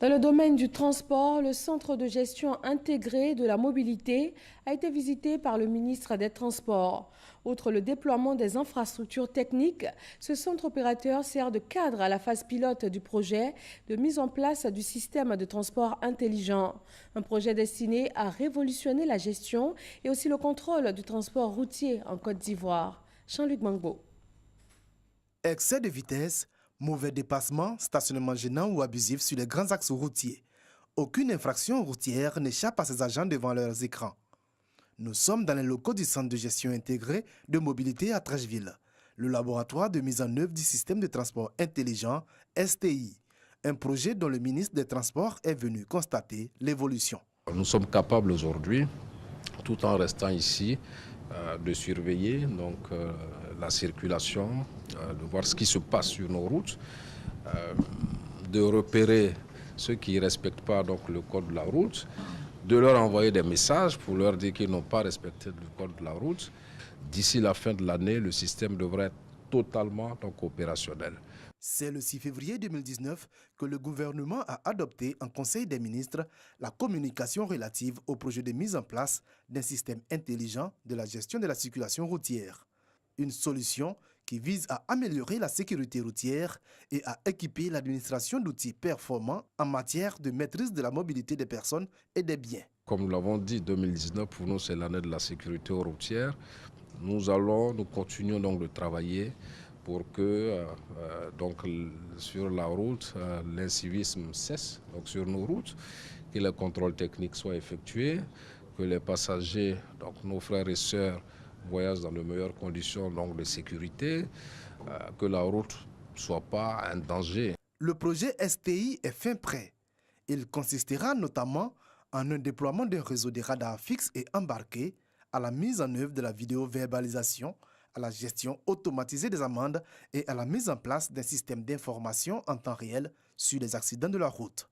Dans le domaine du transport, le centre de gestion intégré de la mobilité a été visité par le ministre des Transports. Outre le déploiement des infrastructures techniques, ce centre opérateur sert de cadre à la phase pilote du projet de mise en place du système de transport intelligent. Un projet destiné à révolutionner la gestion et aussi le contrôle du transport routier en Côte d'Ivoire. Jean-Luc Mangbo. Excès de vitesse, mauvais dépassement, stationnement gênant ou abusif sur les grands axes routiers. Aucune infraction routière n'échappe à ces agents devant leurs écrans. Nous sommes dans les locaux du Centre de gestion intégré de mobilité à Trècheville, le laboratoire de mise en œuvre du système de transport intelligent STI, un projet dont le ministre des Transports est venu constater l'évolution. Nous sommes capables aujourd'hui, tout en restant ici, de surveiller la circulation, de voir ce qui se passe sur nos routes, de repérer ceux qui ne respectent pas le code de la route, de leur envoyer des messages pour leur dire qu'ils n'ont pas respecté le code de la route. D'ici la fin de l'année, le système devrait être totalement opérationnel. C'est le 6 février 2019 que le gouvernement a adopté en Conseil des ministres la communication relative au projet de mise en place d'un système intelligent de la gestion de la circulation routière. Une solution qui vise à améliorer la sécurité routière et à équiper l'administration d'outils performants en matière de maîtrise de la mobilité des personnes et des biens. Comme nous l'avons dit, 2019 pour nous c'est l'année de la sécurité routière. Nous continuons de travailler pour que sur la route, l'incivisme cesse sur nos routes, que les contrôles techniques soient effectués, que les passagers, nos frères et sœurs, voyagent dans de meilleures conditions de sécurité, que la route ne soit pas un danger. Le projet STI est fin prêt. Il consistera notamment en un déploiement d'un réseau de radars fixes et embarqués, à la mise en œuvre de la vidéo-verbalisation, à la gestion automatisée des amendes et à la mise en place d'un système d'information en temps réel sur les accidents de la route.